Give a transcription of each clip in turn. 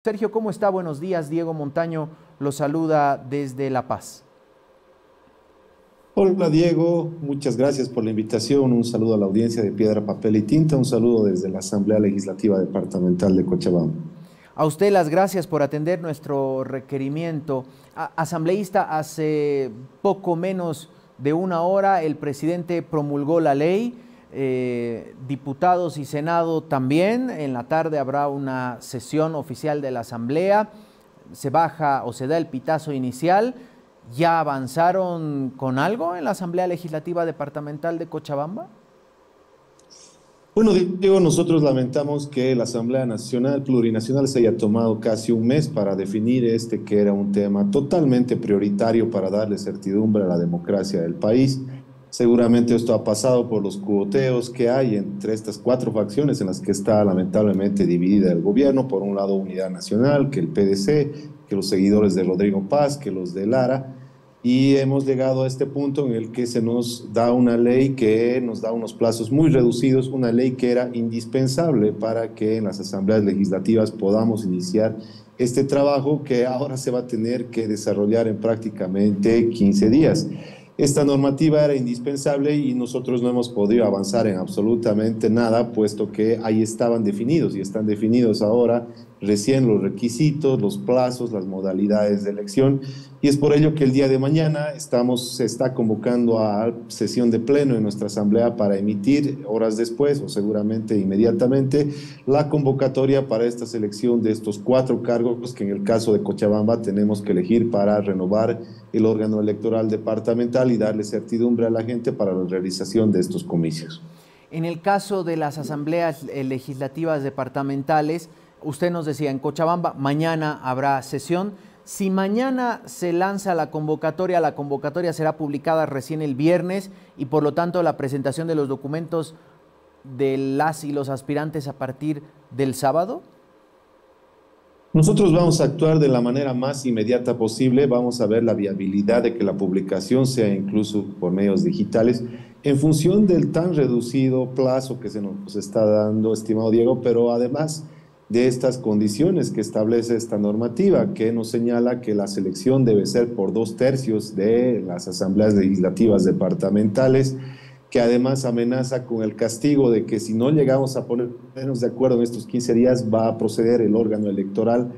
Sergio, ¿cómo está? Buenos días. Diego Montaño lo saluda desde La Paz. Hola Diego, muchas gracias por la invitación. Un saludo a la audiencia de Piedra, Papel y Tinta. Un saludo desde la Asamblea Legislativa Departamental de Cochabamba. A usted las gracias por atender nuestro requerimiento. Asambleísta, hace poco menos de una hora el presidente promulgó la ley, diputados y Senado también. En la tarde habrá una sesión oficial de la Asamblea. Se baja o se da el pitazo inicial. ¿Ya avanzaron con algo en la Asamblea Legislativa Departamental de Cochabamba? Bueno, Diego, nosotros lamentamos que la Asamblea Nacional Plurinacional se haya tomado casi un mes para definir este que era un tema totalmente prioritario para darle certidumbre a la democracia del país. Seguramente esto ha pasado por los cuoteos que hay entre estas cuatro facciones en las que está lamentablemente dividida el gobierno. Por un lado, Unidad Nacional, que el PDC, que los seguidores de Rodrigo Paz, que los de Lara. Y hemos llegado a este punto en el que se nos da una ley que nos da unos plazos muy reducidos, una ley que era indispensable para que en las asambleas legislativas podamos iniciar este trabajo que ahora se va a tener que desarrollar en prácticamente 15 días. Esta normativa era indispensable y nosotros no hemos podido avanzar en absolutamente nada, puesto que ahí estaban definidos y están definidos ahora recién los requisitos, los plazos, las modalidades de elección. Y es por ello que el día de mañana se está convocando a sesión de pleno en nuestra asamblea para emitir horas después o seguramente inmediatamente la convocatoria para esta selección de estos cuatro cargos que en el caso de Cochabamba tenemos que elegir para renovar el órgano electoral departamental y darle certidumbre a la gente para la realización de estos comicios. En el caso de las asambleas legislativas departamentales, usted nos decía, en Cochabamba mañana habrá sesión. Si mañana se lanza la convocatoria será publicada recién el viernes y por lo tanto la presentación de los documentos de las y los aspirantes a partir del sábado. Nosotros vamos a actuar de la manera más inmediata posible, vamos a ver la viabilidad de que la publicación sea incluso por medios digitales, en función del tan reducido plazo que se nos está dando, estimado Diego, pero además de estas condiciones que establece esta normativa, que nos señala que la selección debe ser por 2/3 de las asambleas legislativas departamentales, que además amenaza con el castigo de que si no llegamos a ponernos de acuerdo en estos 15 días, va a proceder el órgano electoral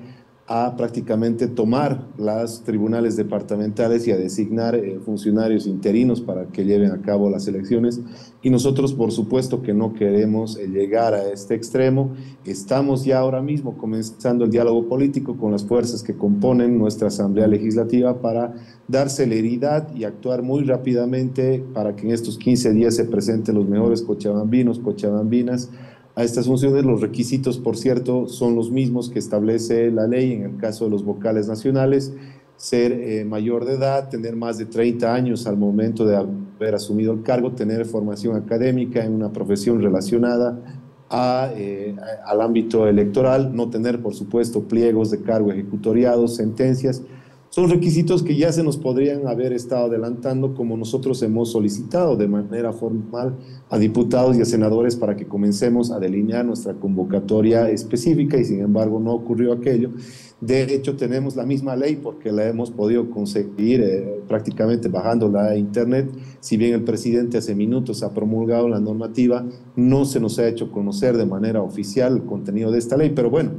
a prácticamente tomar los tribunales departamentales y a designar funcionarios interinos para que lleven a cabo las elecciones. Y nosotros, por supuesto, que no queremos llegar a este extremo. Estamos ya ahora mismo comenzando el diálogo político con las fuerzas que componen nuestra Asamblea Legislativa para dar celeridad y actuar muy rápidamente para que en estos 15 días se presenten los mejores cochabambinos, cochabambinas, a estas funciones. Los requisitos, por cierto, son los mismos que establece la ley en el caso de los vocales nacionales: ser mayor de edad, tener más de 30 años al momento de haber asumido el cargo, tener formación académica en una profesión relacionada al ámbito electoral, no tener, por supuesto, pliegos de cargo ejecutoriados, sentencias. Son requisitos que ya se nos podrían haber estado adelantando, como nosotros hemos solicitado de manera formal a diputados y a senadores para que comencemos a delinear nuestra convocatoria específica, y sin embargo no ocurrió aquello. De hecho, tenemos la misma ley porque la hemos podido conseguir prácticamente bajándola a internet. Si bien el presidente hace minutos ha promulgado la normativa, no se nos ha hecho conocer de manera oficial el contenido de esta ley, pero bueno,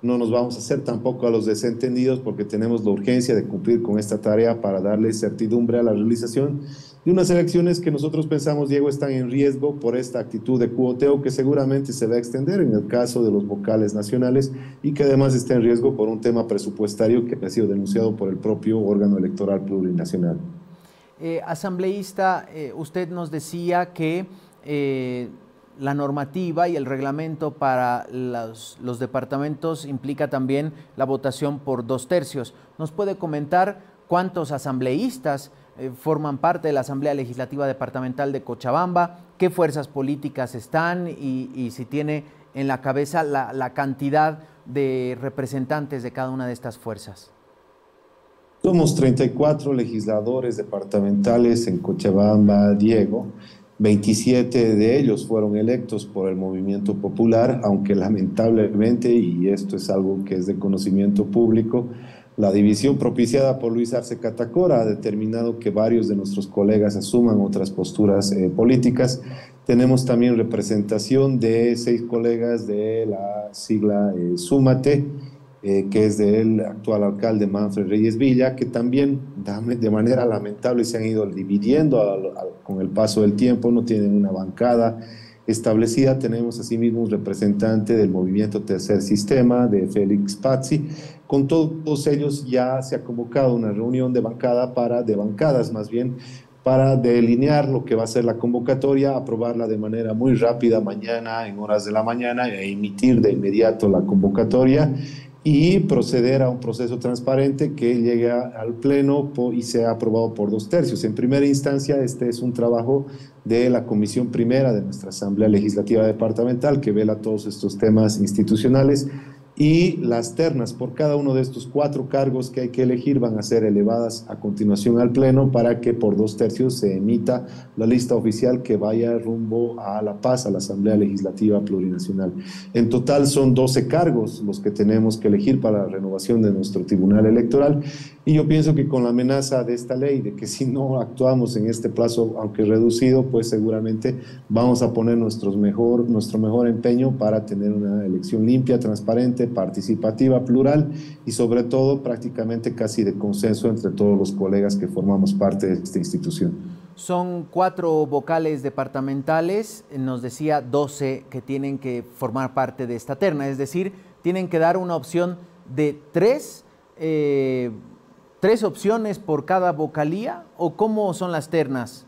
no nos vamos a hacer tampoco a los desentendidos porque tenemos la urgencia de cumplir con esta tarea para darle certidumbre a la realización de unas elecciones que nosotros pensamos, Diego, están en riesgo por esta actitud de cuoteo que seguramente se va a extender en el caso de los vocales nacionales y que además está en riesgo por un tema presupuestario que ha sido denunciado por el propio órgano electoral plurinacional. Asambleísta, usted nos decía que la normativa y el reglamento para los departamentos implica también la votación por 2/3. ¿Nos puede comentar cuántos asambleístas forman parte de la Asamblea Legislativa Departamental de Cochabamba? ¿Qué fuerzas políticas están? Y si tiene en la cabeza la cantidad de representantes de cada una de estas fuerzas. Somos 34 legisladores departamentales en Cochabamba, Diego. 27 de ellos fueron electos por el movimiento popular, aunque lamentablemente, y esto es algo que es de conocimiento público, la división propiciada por Luis Arce Catacora ha determinado que varios de nuestros colegas asuman otras posturas políticas. Tenemos también representación de 6 colegas de la sigla Súmate, que es del actual alcalde Manfred Reyes Villa, que también de manera lamentable se han ido dividiendo con el paso del tiempo, no tienen una bancada establecida. Tenemos asimismo un representante del movimiento Tercer Sistema, de Félix Pazzi. Con todos ellos ya se ha convocado una reunión de bancadas más bien, para delinear lo que va a ser la convocatoria, aprobarla de manera muy rápida mañana, en horas de la mañana, e emitir de inmediato la convocatoria y proceder a un proceso transparente que llegue al Pleno y sea aprobado por 2/3. En primera instancia, este es un trabajo de la Comisión Primera de nuestra Asamblea Legislativa Departamental, que vela todos estos temas institucionales, y las ternas por cada uno de estos 4 cargos que hay que elegir van a ser elevadas a continuación al Pleno para que por 2/3 se emita la lista oficial que vaya rumbo a La Paz, a la Asamblea Legislativa Plurinacional. En total son 12 cargos los que tenemos que elegir para la renovación de nuestro Tribunal Electoral, y yo pienso que con la amenaza de esta ley, de que si no actuamos en este plazo, aunque reducido, pues seguramente vamos a poner nuestro mejor empeño para tener una elección limpia, transparente, participativa, plural y sobre todo prácticamente casi de consenso entre todos los colegas que formamos parte de esta institución. Son 4 vocales departamentales, nos decía 12 que tienen que formar parte de esta terna, es decir, tienen que dar una opción de 3 opciones por cada vocalía, ¿o cómo son las ternas?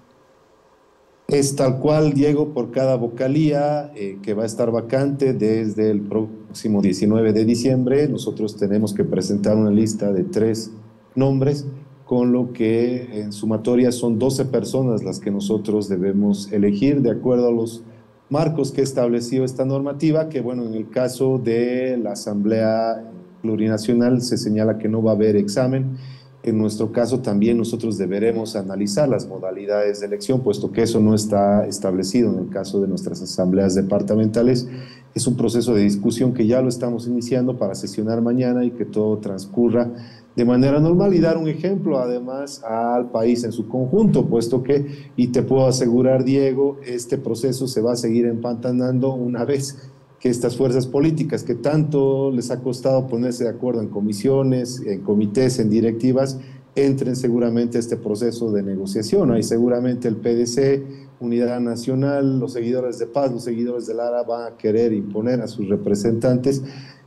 Es tal cual, Diego, por cada vocalía que va a estar vacante desde el próximo 19 de diciembre. Nosotros tenemos que presentar una lista de 3 nombres, con lo que en sumatoria son 12 personas las que nosotros debemos elegir de acuerdo a los marcos que ha establecido esta normativa, que bueno, en el caso de la Asamblea Plurinacional se señala que no va a haber examen. En nuestro caso también nosotros deberemos analizar las modalidades de elección, puesto que eso no está establecido en el caso de nuestras asambleas departamentales. Es un proceso de discusión que ya lo estamos iniciando para sesionar mañana y que todo transcurra de manera normal y dar un ejemplo además al país en su conjunto, puesto que, y te puedo asegurar, Diego, este proceso se va a seguir empantanando una vez que estas fuerzas políticas que tanto les ha costado ponerse de acuerdo en comisiones, en comités, en directivas, entren seguramente a este proceso de negociación. Ahí seguramente el PDC, Unidad Nacional, los seguidores de Paz, los seguidores de Lara van a querer imponer a sus representantes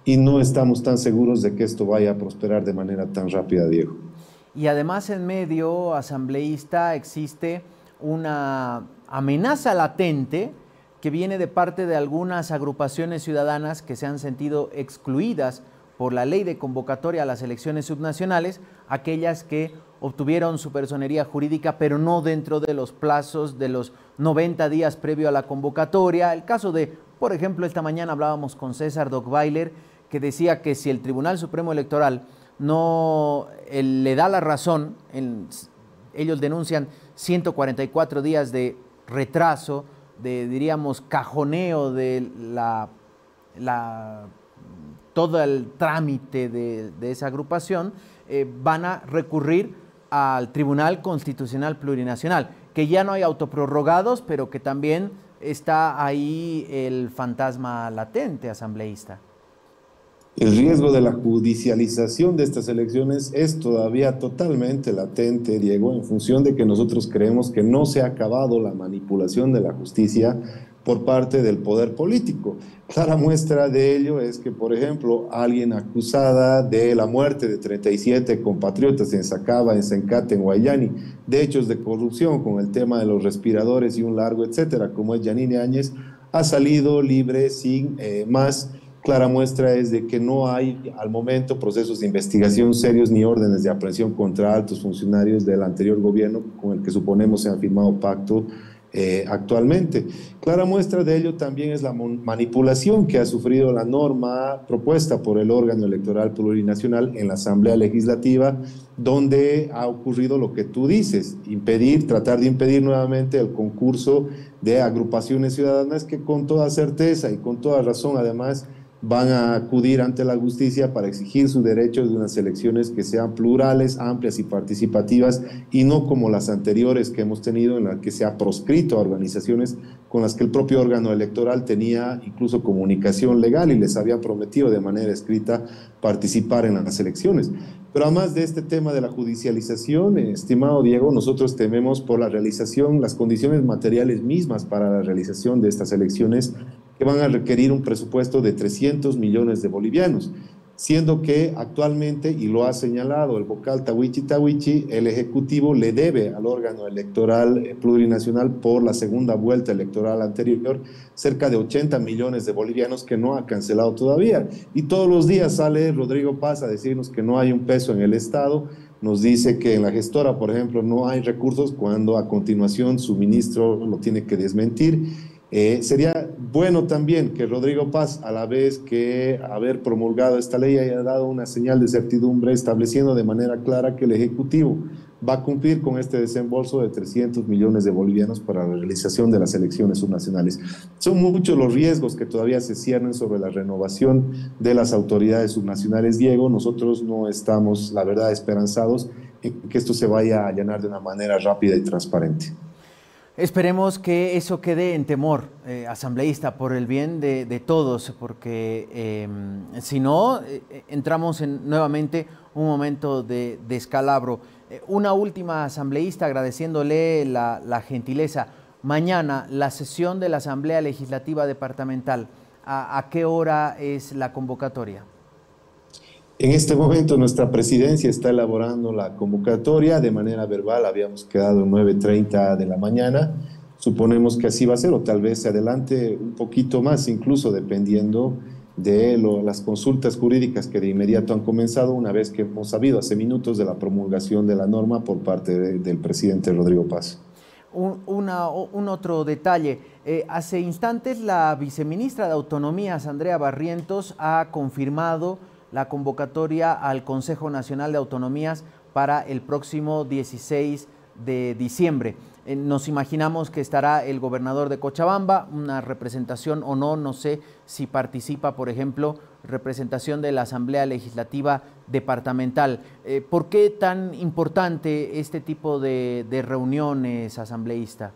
y no estamos tan seguros de que esto vaya a prosperar de manera tan rápida, Diego. Y además en medio asambleísta existe una amenaza latente que viene de parte de algunas agrupaciones ciudadanas que se han sentido excluidas por la ley de convocatoria a las elecciones subnacionales, aquellas que obtuvieron su personería jurídica, pero no dentro de los plazos de los 90 días previo a la convocatoria. El caso de, por ejemplo, esta mañana hablábamos con César Dockweiler, que decía que si el Tribunal Supremo Electoral no le da la razón, ellos denuncian 144 días de retraso, de, diríamos, cajoneo de todo el trámite de esa agrupación, van a recurrir al Tribunal Constitucional Plurinacional, que ya no hay autoprorrogados, pero que también está ahí el fantasma latente asambleísta. El riesgo de la judicialización de estas elecciones es todavía totalmente latente, Diego, en función de que nosotros creemos que no se ha acabado la manipulación de la justicia por parte del poder político. Clara muestra de ello es que, por ejemplo, alguien acusada de la muerte de 37 compatriotas en Sacaba, en Sencate, en Guayani, de hechos de corrupción con el tema de los respiradores y un largo etcétera, como es Yanine Áñez, ha salido libre sin más. Clara muestra es de que no hay al momento procesos de investigación serios ni órdenes de aprehensión contra altos funcionarios del anterior gobierno con el que suponemos se han firmado pacto actualmente. Clara muestra de ello también es la manipulación que ha sufrido la norma propuesta por el órgano electoral plurinacional en la Asamblea Legislativa, donde ha ocurrido lo que tú dices, tratar de impedir nuevamente el concurso de agrupaciones ciudadanas que con toda certeza y con toda razón además van a acudir ante la justicia para exigir su derecho de unas elecciones que sean plurales, amplias y participativas, y no como las anteriores que hemos tenido, en las que se ha proscrito a organizaciones con las que el propio órgano electoral tenía incluso comunicación legal y les había prometido de manera escrita participar en las elecciones. Pero además de este tema de la judicialización, estimado Diego, nosotros tememos por la realización, las condiciones materiales mismas para la realización de estas elecciones, que van a requerir un presupuesto de 300 millones de bolivianos, siendo que actualmente, y lo ha señalado el vocal Tawichi, el Ejecutivo le debe al órgano electoral plurinacional por la segunda vuelta electoral anterior cerca de 80 millones de bolivianos que no ha cancelado todavía. Y todos los días sale Rodrigo Paz a decirnos que no hay un peso en el Estado, nos dice que en la gestora, por ejemplo, no hay recursos, cuando a continuación su ministro lo tiene que desmentir. Sería bueno también que Rodrigo Paz, a la vez que haber promulgado esta ley, haya dado una señal de certidumbre estableciendo de manera clara que el Ejecutivo va a cumplir con este desembolso de 300 millones de bolivianos para la realización de las elecciones subnacionales. Son muchos los riesgos que todavía se ciernen sobre la renovación de las autoridades subnacionales, Diego. Nosotros no estamos, la verdad, esperanzados en que esto se vaya a allanar de una manera rápida y transparente. Esperemos que eso quede en temor, asambleísta, por el bien de todos, porque si no, entramos en nuevamente un momento de descalabro. Una última, asambleísta, agradeciéndole la gentileza. Mañana, la sesión de la Asamblea Legislativa Departamental, ¿a qué hora es la convocatoria? En este momento nuestra presidencia está elaborando la convocatoria de manera verbal, habíamos quedado 9:30 de la mañana, suponemos que así va a ser, o tal vez se adelante un poquito más, incluso dependiendo de las consultas jurídicas que de inmediato han comenzado una vez que hemos sabido hace minutos de la promulgación de la norma por parte del presidente Rodrigo Paz. Un otro detalle, hace instantes la viceministra de Autonomías, Andrea Barrientos, ha confirmado la convocatoria al Consejo Nacional de Autonomías para el próximo 16 de diciembre. Nos imaginamos que estará el gobernador de Cochabamba, una representación o no, no sé si participa, por ejemplo, representación de la Asamblea Legislativa Departamental. ¿Por qué tan importante este tipo de reuniones, asambleísta?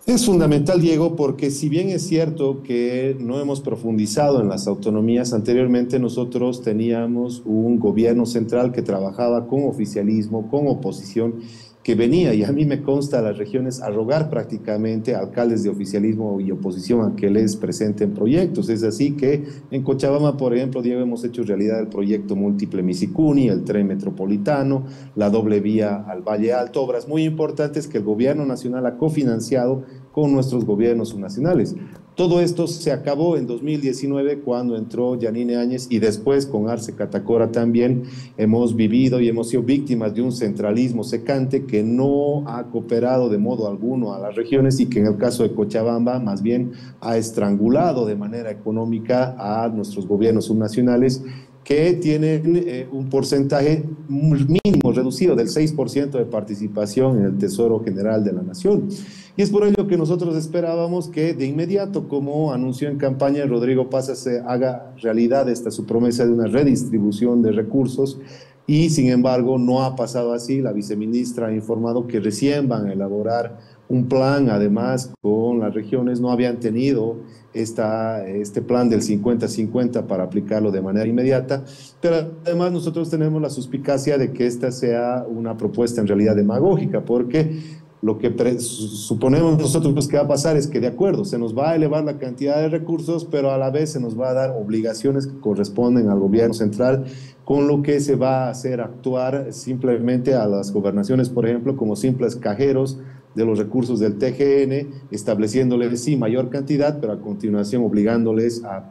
Es fundamental, Diego, porque si bien es cierto que no hemos profundizado en las autonomías, anteriormente nosotros teníamos un gobierno central que trabajaba con oficialismo, con oposición, que venía, y a mí me consta, a las regiones a rogar prácticamente a alcaldes de oficialismo y oposición a que les presenten proyectos. Es así que en Cochabamba, por ejemplo, Diego, hemos hecho realidad el proyecto múltiple Misicuni, el tren metropolitano, la doble vía al Valle Alto, obras muy importantes que el gobierno nacional ha cofinanciado con nuestros gobiernos subnacionales. Todo esto se acabó en 2019 cuando entró Yanine Áñez, y después con Arce Catacora también hemos vivido y hemos sido víctimas de un centralismo secante que no ha cooperado de modo alguno a las regiones, y que en el caso de Cochabamba más bien ha estrangulado de manera económica a nuestros gobiernos subnacionales, que tienen un porcentaje mínimo reducido del 6% de participación en el Tesoro General de la Nación. Y es por ello que nosotros esperábamos que de inmediato, como anunció en campaña Rodrigo Paz, se haga realidad su promesa de una redistribución de recursos, y sin embargo no ha pasado así. La viceministra ha informado que recién van a elaborar un plan, además con las regiones no habían tenido este plan del 50-50 para aplicarlo de manera inmediata, pero además nosotros tenemos la suspicacia de que esta sea una propuesta en realidad demagógica, porque lo que suponemos nosotros que va a pasar es que, de acuerdo, se nos va a elevar la cantidad de recursos, pero a la vez se nos va a dar obligaciones que corresponden al gobierno central, con lo que se va a hacer actuar simplemente a las gobernaciones, por ejemplo, como simples cajeros de los recursos del TGN, estableciéndoles sí mayor cantidad, pero a continuación obligándonos a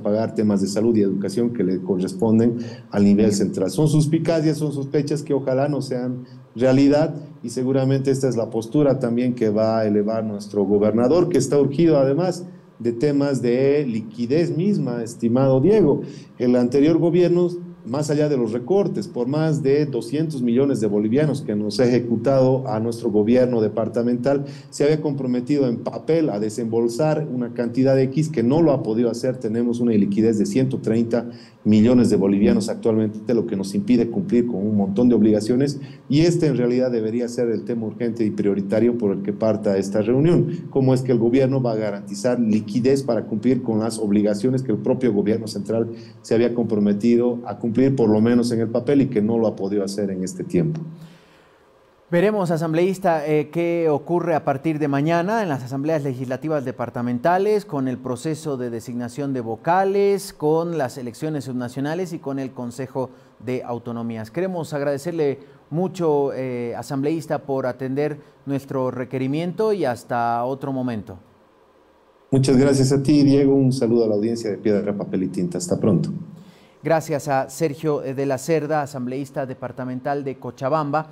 pagar temas de salud y educación que le corresponden al nivel central. Son suspicacias, son sospechas que ojalá no sean realidad, y seguramente esta es la postura también que va a elevar nuestro gobernador, que está urgido además de temas de liquidez misma, estimado Diego. El anterior gobierno, más allá de los recortes, por más de 200 millones de bolivianos que nos ha ejecutado a nuestro gobierno departamental, se había comprometido en papel a desembolsar una cantidad de X que no lo ha podido hacer. Tenemos una liquidez de 130 millones de bolivianos actualmente, lo que nos impide cumplir con un montón de obligaciones, y este en realidad debería ser el tema urgente y prioritario por el que parta esta reunión. ¿Cómo es que el gobierno va a garantizar liquidez para cumplir con las obligaciones que el propio gobierno central se había comprometido a cumplir, por lo menos en el papel, y que no lo ha podido hacer en este tiempo? Veremos, asambleísta, qué ocurre a partir de mañana en las asambleas legislativas departamentales, con el proceso de designación de vocales, con las elecciones subnacionales y con el Consejo de Autonomías. Queremos agradecerle mucho, asambleísta, por atender nuestro requerimiento, y hasta otro momento. Muchas gracias a ti, Diego. Un saludo a la audiencia de Piedra, Papel y Tinta. Hasta pronto. Gracias a Sergio de la Cerda, asambleísta departamental de Cochabamba.